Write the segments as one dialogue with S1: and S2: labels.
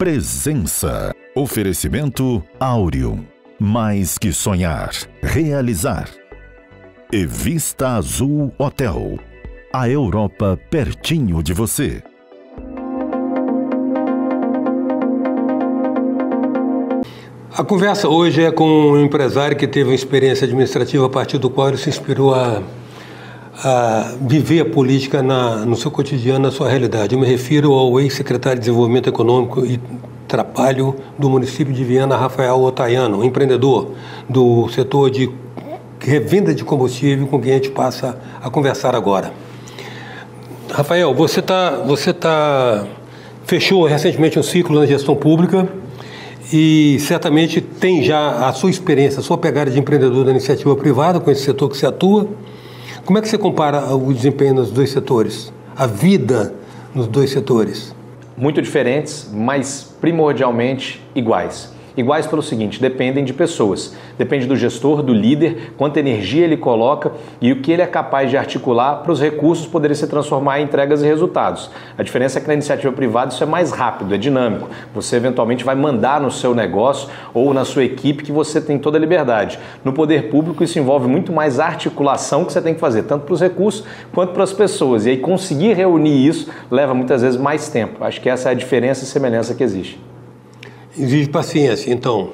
S1: Presença. Oferecimento Áureo. Mais que sonhar, realizar. E Vista Azul Hotel. A Europa pertinho de você.
S2: A conversa hoje é com um empresário que teve uma experiência administrativa a partir do qual ele se inspirou a viver a política no seu cotidiano, na sua realidade. Eu me refiro ao ex-secretário de Desenvolvimento Econômico e Trabalho do município de Viana, Rafael Otaiano, empreendedor do setor de revenda de combustível, com quem a gente passa a conversar agora. Rafael, você fechou recentemente um ciclo na gestão pública e certamente tem já a sua experiência, a sua pegada de empreendedor da iniciativa privada com esse setor que você atua. Como é que você compara o desempenho nos dois setores, a vida nos dois setores?
S3: Muito diferentes, mas primordialmente iguais. Iguais pelo seguinte, dependem de pessoas. Depende do gestor, do líder, quanta energia ele coloca e o que ele é capaz de articular para os recursos poderem se transformar em entregas e resultados. A diferença é que na iniciativa privada isso é mais rápido, é dinâmico. Você eventualmente vai mandar no seu negócio ou na sua equipe que você tem toda a liberdade. No poder público isso envolve muito mais articulação que você tem que fazer, tanto para os recursos quanto para as pessoas. E aí conseguir reunir isso leva muitas vezes mais tempo. Acho que essa é a diferença e semelhança que existe.
S2: Exige paciência, então.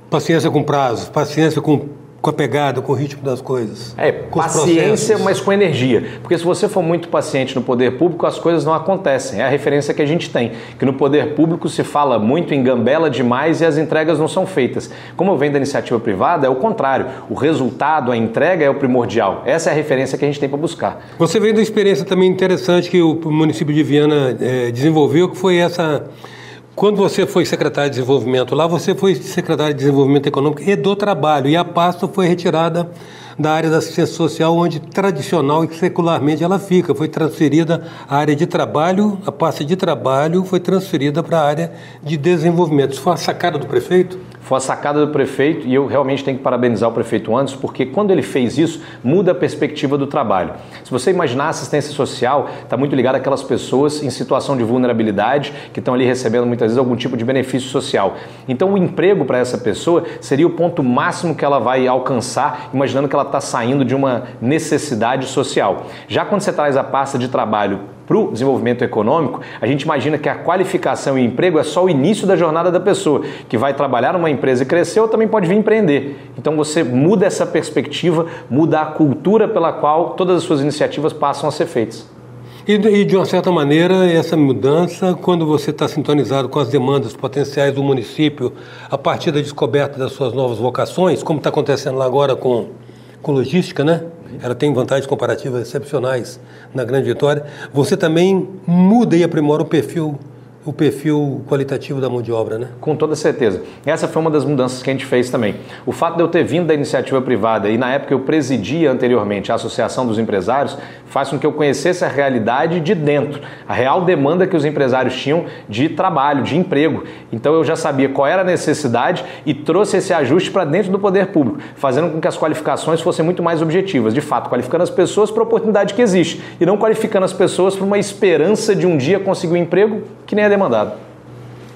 S2: Paciência com prazos, paciência com a pegada, com o ritmo das coisas.
S3: Paciência, mas com energia. Porque se você for muito paciente no poder público, as coisas não acontecem. É a referência que a gente tem. Que no poder público se fala muito, engambela demais e as entregas não são feitas. Como eu venho da iniciativa privada, é o contrário. O resultado, a entrega é o primordial. Essa é a referência que a gente tem para buscar.
S2: Você vem da experiência também interessante que o município de Viana desenvolveu, que foi essa... Quando você foi secretário de desenvolvimento lá, você foi secretário de desenvolvimento econômico e do trabalho, e a pasta foi retirada da área da assistência social, onde tradicional e secularmente ela fica. Foi transferida à área de trabalho, a pasta de trabalho foi transferida para a área de desenvolvimento. Isso foi a sacada do prefeito?
S3: Foi a sacada do prefeito e eu realmente tenho que parabenizar o prefeito Anderson, porque quando ele fez isso, muda a perspectiva do trabalho. Se você imaginar a assistência social, está muito ligada àquelas pessoas em situação de vulnerabilidade, que estão ali recebendo muitas vezes algum tipo de benefício social. Então o emprego para essa pessoa seria o ponto máximo que ela vai alcançar, imaginando que ela está saindo de uma necessidade social. Já quando você traz a pasta de trabalho para o desenvolvimento econômico, a gente imagina que a qualificação e emprego é só o início da jornada da pessoa, que vai trabalhar numa empresa e crescer ou também pode vir empreender. Então você muda essa perspectiva, muda a cultura pela qual todas as suas iniciativas passam a ser feitas.
S2: E de uma certa maneira, essa mudança, quando você está sintonizado com as demandas potenciais do município, a partir da descoberta das suas novas vocações, como está acontecendo lá agora com logística, né? Ela tem vantagens comparativas excepcionais na Grande Vitória. Você também muda e aprimora o perfil qualitativo da mão de obra, né?
S3: Com toda certeza. Essa foi uma das mudanças que a gente fez também. O fato de eu ter vindo da iniciativa privada e na época eu presidia anteriormente a Associação dos Empresários faz com que eu conhecesse a realidade de dentro, a real demanda que os empresários tinham de trabalho, de emprego. Então eu já sabia qual era a necessidade e trouxe esse ajuste para dentro do poder público, fazendo com que as qualificações fossem muito mais objetivas, de fato, qualificando as pessoas para a oportunidade que existe e não qualificando as pessoas para uma esperança de um dia conseguir um emprego que nem é demandado.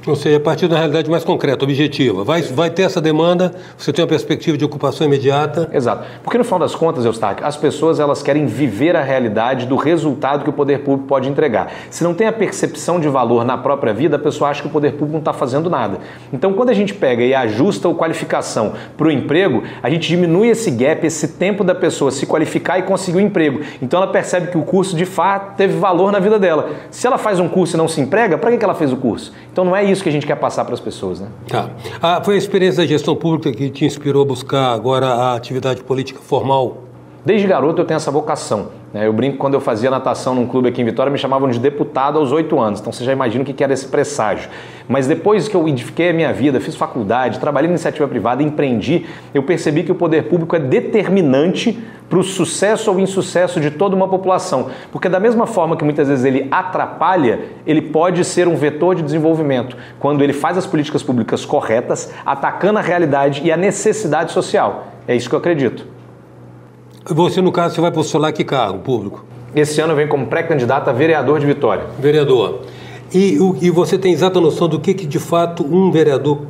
S2: Ou seja, a partir da realidade mais concreta, objetiva. Vai ter essa demanda, você tem uma perspectiva de ocupação imediata.
S3: Exato. Porque no final das contas, Eustáquio, as pessoas elas querem viver a realidade do resultado que o poder público pode entregar. Se não tem a percepção de valor na própria vida, a pessoa acha que o poder público não está fazendo nada. Então, quando a gente pega e ajusta a qualificação para o emprego, a gente diminui esse gap, esse tempo da pessoa se qualificar e conseguir um emprego. Então, ela percebe que o curso, de fato, teve valor na vida dela. Se ela faz um curso e não se emprega, para que ela fez o curso? Então, não é isso que a gente quer passar para as pessoas, né?
S2: Tá. Foi a experiência da gestão pública que te inspirou a buscar agora a atividade política formal?
S3: Desde garoto eu tenho essa vocação. Eu brinco, quando eu fazia natação num clube aqui em Vitória, me chamavam de deputado aos 8 anos. Então você já imagina o que era esse presságio. Mas depois que eu edifiquei a minha vida, fiz faculdade, trabalhei em iniciativa privada, empreendi, eu percebi que o poder público é determinante para o sucesso ou insucesso de toda uma população. Porque da mesma forma que muitas vezes ele atrapalha, ele pode ser um vetor de desenvolvimento, quando ele faz as políticas públicas corretas, atacando a realidade e a necessidade social. É isso que eu acredito.
S2: Você, no caso, você vai postular que cargo público?
S3: Esse ano eu venho como pré-candidato a vereador de Vitória.
S2: Vereador. E você tem exata noção do que de fato um vereador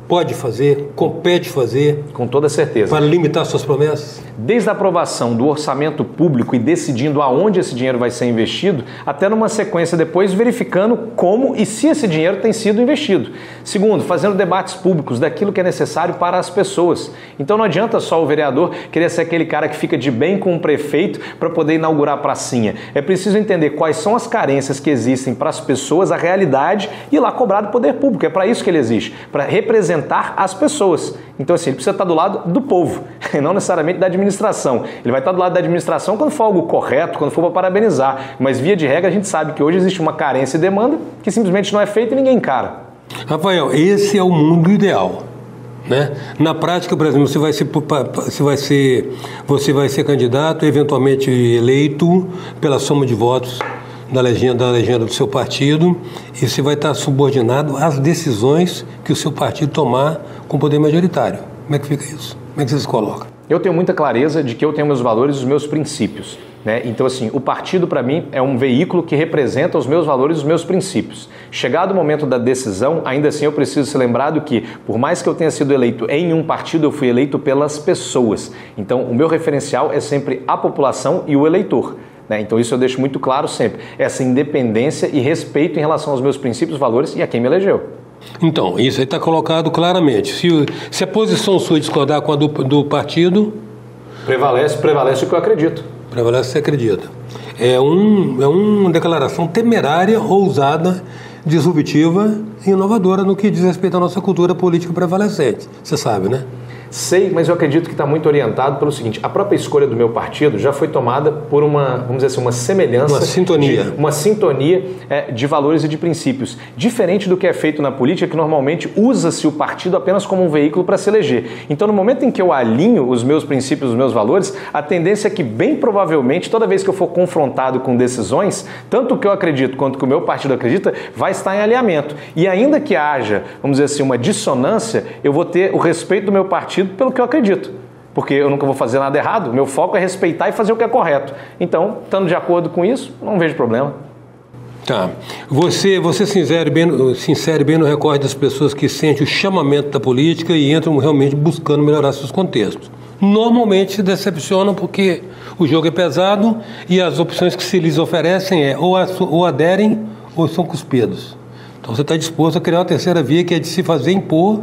S2: pode fazer, compete fazer?
S3: Com toda certeza.
S2: Para limitar suas promessas?
S3: Desde a aprovação do orçamento público e decidindo aonde esse dinheiro vai ser investido, até numa sequência depois verificando como e se esse dinheiro tem sido investido. Segundo, fazendo debates públicos daquilo que é necessário para as pessoas. Então não adianta só o vereador querer ser aquele cara que fica de bem com o prefeito para poder inaugurar a pracinha. É preciso entender quais são as carências que existem para as pessoas, a realidade, e ir lá cobrar do poder público. É para isso que ele existe, para representar as pessoas. Então assim, ele precisa estar do lado do povo, e não necessariamente da administração. Ele vai estar do lado da administração quando for algo correto, quando for para parabenizar. Mas via de regra a gente sabe que hoje existe uma carência e demanda que simplesmente não é feita e ninguém encara.
S2: Rafael, esse é o mundo ideal, né? Na prática, por exemplo, você vai ser candidato, eventualmente eleito pela soma de votos da legenda do seu partido, e você vai estar subordinado às decisões que o seu partido tomar com poder majoritário. Como é que fica isso? Como é que você se coloca?
S3: Eu tenho muita clareza de que eu tenho meus valores e os meus princípios, né? Então, assim, o partido para mim é um veículo que representa os meus valores e os meus princípios. Chegado o momento da decisão, ainda assim eu preciso ser lembrado que, por mais que eu tenha sido eleito em um partido, eu fui eleito pelas pessoas. Então, o meu referencial é sempre a população e o eleitor. Então isso eu deixo muito claro sempre, essa independência e respeito em relação aos meus princípios, valores e a quem me elegeu.
S2: Então, isso aí está colocado claramente. Se a posição sua discordar com a do partido...
S3: Prevalece o que eu acredito.
S2: Prevalece o que você acredita. É uma declaração temerária, ousada, disruptiva e inovadora no que diz respeito à nossa cultura política prevalecente. Você sabe, né?
S3: Sei, mas eu acredito que está muito orientado pelo seguinte: a própria escolha do meu partido já foi tomada por vamos dizer assim, uma semelhança, uma sintonia de valores e de princípios, diferente do que é feito na política, que normalmente usa-se o partido apenas como um veículo para se eleger. Então, no momento em que eu alinho os meus princípios, os meus valores, a tendência é que, bem provavelmente, toda vez que eu for confrontado com decisões, tanto o que eu acredito quanto o que o meu partido acredita, vai estar em alinhamento. E ainda que haja, vamos dizer assim, uma dissonância, eu vou ter o respeito do meu partido pelo que eu acredito, porque eu nunca vou fazer nada errado, meu foco é respeitar e fazer o que é correto. Então, estando de acordo com isso, não vejo problema.
S2: Tá. Você se insere bem no recorde das pessoas que sentem o chamamento da política e entram realmente buscando melhorar seus contextos. Normalmente se decepcionam porque o jogo é pesado e as opções que se lhes oferecem ou aderem ou são cuspidos. Então você está disposto a criar uma terceira via, que é de se fazer impor,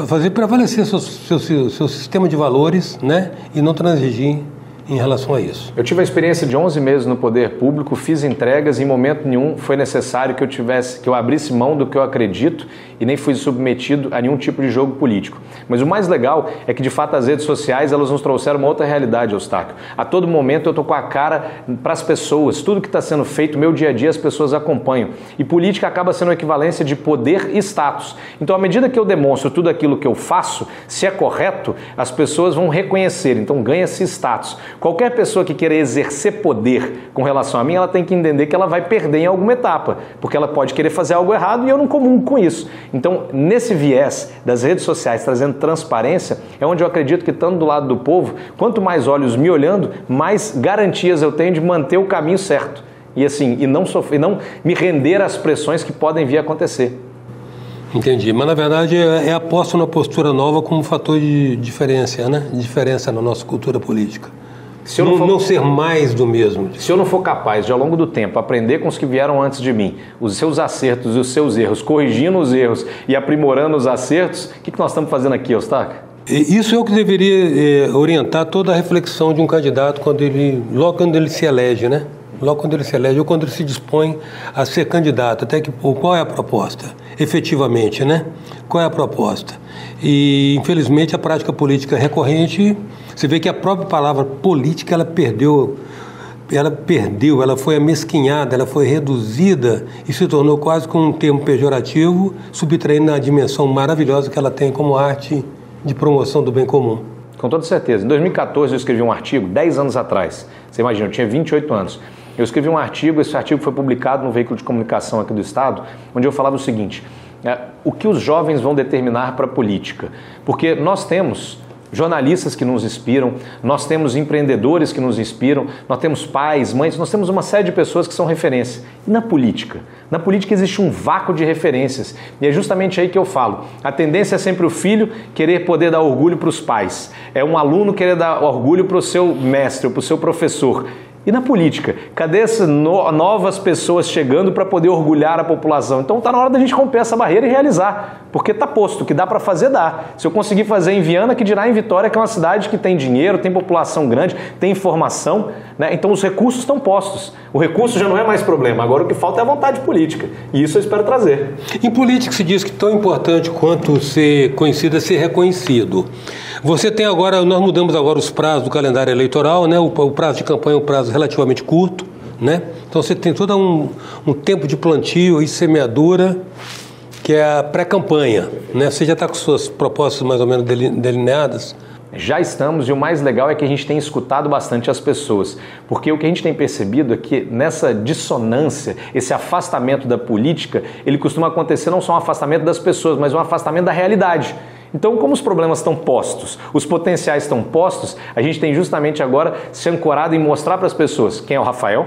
S2: fazer prevalecer seu sistema de valores, né? E não transigir em relação a isso.
S3: Eu tive a experiência de 11 meses no poder público, fiz entregas e em momento nenhum foi necessário que eu abrisse mão do que eu acredito e nem fui submetido a nenhum tipo de jogo político. Mas o mais legal é que, de fato, as redes sociais, elas nos trouxeram uma outra realidade, Eustáquio. A todo momento eu estou com a cara para as pessoas, tudo que está sendo feito, meu dia a dia, as pessoas acompanham. E política acaba sendo uma equivalência de poder e status. Então, à medida que eu demonstro tudo aquilo que eu faço, se é correto, as pessoas vão reconhecer, então ganha-se status. Qualquer pessoa que queira exercer poder com relação a mim, ela tem que entender que ela vai perder em alguma etapa, porque ela pode querer fazer algo errado e eu não comungo com isso. Então, nesse viés das redes sociais, trazendo transparência, é onde eu acredito que, estando do lado do povo, quanto mais olhos me olhando, mais garantias eu tenho de manter o caminho certo. E assim, e não me render às pressões que podem vir a acontecer.
S2: Entendi, mas na verdade aposto na postura nova como fator de diferença, né? Diferença na nossa cultura política. Se eu não ser mais do mesmo.
S3: Se eu não for capaz de, ao longo do tempo, aprender com os que vieram antes de mim, os seus acertos e os seus erros, corrigindo os erros e aprimorando os acertos, o que nós estamos fazendo aqui, Eustáquio?
S2: Isso é o que deveria orientar toda a reflexão de um candidato logo quando ele se elege, né? Logo quando ele se elege ou quando ele se dispõe a ser candidato. Qual é a proposta? Efetivamente, né? Qual é a proposta? E, infelizmente, a prática política recorrente, você vê que a própria palavra política, ela foi amesquinhada, ela foi reduzida e se tornou quase como um termo pejorativo, subtraindo a dimensão maravilhosa que ela tem como arte de promoção do bem comum.
S3: Com toda certeza. Em 2014 eu escrevi um artigo, 10 anos atrás. Você imagina, eu tinha 28 anos. Eu escrevi um artigo, esse artigo foi publicado no veículo de comunicação aqui do Estado, onde eu falava o seguinte: o que os jovens vão determinar para a política? Porque nós temos jornalistas que nos inspiram, nós temos empreendedores que nos inspiram, nós temos pais, mães, nós temos uma série de pessoas que são referência. E na política? Na política existe um vácuo de referências e é justamente aí que eu falo. A tendência é sempre o filho querer poder dar orgulho para os pais, é um aluno querer dar orgulho para o seu mestre, para o seu professor. E na política? Cadê essas novas pessoas chegando para poder orgulhar a população? Então está na hora da gente romper essa barreira e realizar, porque está posto, que dá para fazer, dá. Se eu conseguir fazer em Viana, que dirá em Vitória, que é uma cidade que tem dinheiro, tem população grande, tem informação, né? Então os recursos estão postos. O recurso já não é mais problema, agora o que falta é a vontade política, e isso eu espero trazer.
S2: Em política se diz que tão importante quanto ser conhecido é ser reconhecido. Você tem agora, nós mudamos agora os prazos do calendário eleitoral, né? O prazo de campanha é um prazo relativamente curto, né? Então você tem todo um tempo de plantio e semeadura, que é a pré-campanha, né? Você já está com suas propostas mais ou menos delineadas?
S3: Já estamos, e o mais legal é que a gente tem escutado bastante as pessoas, porque o que a gente tem percebido é que nessa dissonância, esse afastamento da política, ele costuma acontecer não só um afastamento das pessoas, mas um afastamento da realidade. Então, como os problemas estão postos, os potenciais estão postos, a gente tem justamente agora se ancorado em mostrar para as pessoas quem é o Rafael,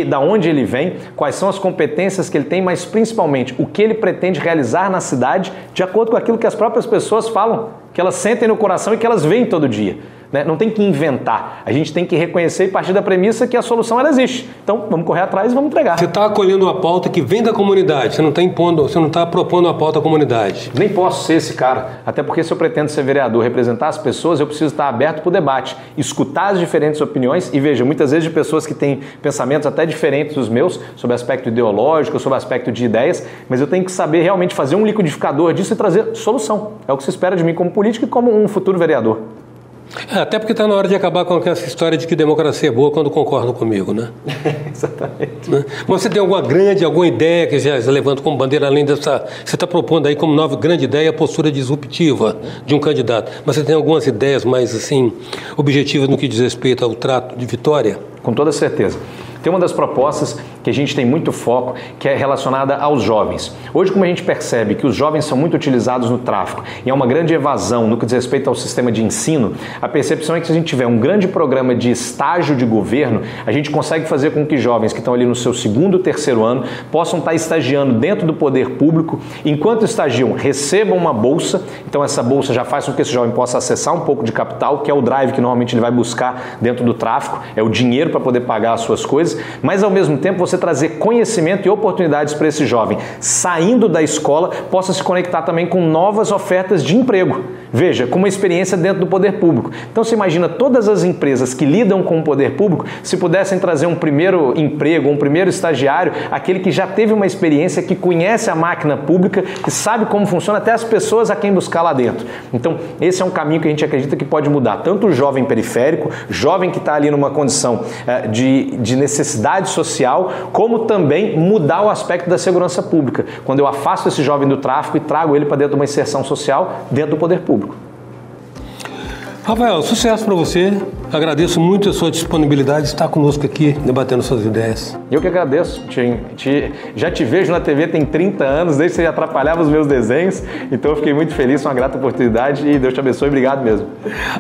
S3: da onde ele vem, quais são as competências que ele tem, mas principalmente o que ele pretende realizar na cidade de acordo com aquilo que as próprias pessoas falam, que elas sentem no coração e que elas veem todo dia. Né? Não tem que inventar, a gente tem que reconhecer e partir da premissa que a solução ela existe. Então vamos correr atrás e vamos entregar.
S2: Você está acolhendo uma pauta que vem da comunidade, você não está propondo uma pauta à comunidade.
S3: Nem posso ser esse cara, até porque se eu pretendo ser vereador, representar as pessoas, eu preciso estar aberto para o debate, escutar as diferentes opiniões e veja, muitas vezes de pessoas que têm pensamentos até diferentes dos meus, sobre aspecto ideológico, sobre aspecto de ideias, mas eu tenho que saber realmente fazer um liquidificador disso e trazer solução. É o que se espera de mim como político e como um futuro vereador.
S2: Até porque está na hora de acabar com essa história de que democracia é boa quando concordam comigo, né?
S3: Exatamente.
S2: Né? Você tem alguma ideia que já levanta como bandeira, além dessa... Você está propondo aí como nova grande ideia a postura disruptiva de um candidato. Mas você tem algumas ideias mais, assim, objetivas no que diz respeito ao trato de Vitória?
S3: Com toda certeza. Tem uma das propostas que a gente tem muito foco, que é relacionada aos jovens. Hoje, como a gente percebe que os jovens são muito utilizados no tráfico e há uma grande evasão no que diz respeito ao sistema de ensino, a percepção é que se a gente tiver um grande programa de estágio de governo, a gente consegue fazer com que jovens que estão ali no seu segundo, terceiro ano possam estar estagiando dentro do poder público, enquanto estagiam, recebam uma bolsa, então essa bolsa já faz com que esse jovem possa acessar um pouco de capital, que é o drive que normalmente ele vai buscar dentro do tráfico, é o dinheiro para poder pagar as suas coisas, mas ao mesmo tempo você trazer conhecimento e oportunidades para esse jovem, saindo da escola, possa se conectar também com novas ofertas de emprego. Veja, com uma experiência dentro do poder público. Então você imagina todas as empresas que lidam com o poder público, se pudessem trazer um primeiro emprego, um primeiro estagiário, aquele que já teve uma experiência, que conhece a máquina pública, que sabe como funciona, até as pessoas a quem buscar lá dentro. Então esse é um caminho que a gente acredita que pode mudar tanto o jovem periférico, jovem que está ali numa condição de necessidade social, como também mudar o aspecto da segurança pública, quando eu afasto esse jovem do tráfico e trago ele para dentro de uma inserção social dentro do poder público.
S2: Rafael, sucesso para você. Agradeço muito a sua disponibilidade de estar conosco aqui, debatendo suas ideias.
S3: Eu que agradeço. Já te vejo na TV tem 30 anos, desde que você atrapalhava os meus desenhos, então eu fiquei muito feliz, uma grata oportunidade e Deus te abençoe. Obrigado mesmo.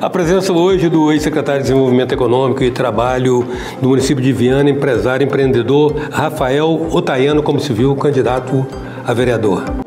S2: A presença hoje do ex-secretário de Desenvolvimento Econômico e Trabalho do município de Viana, empresário, empreendedor, Rafael Otaiano, como se viu, candidato a vereador.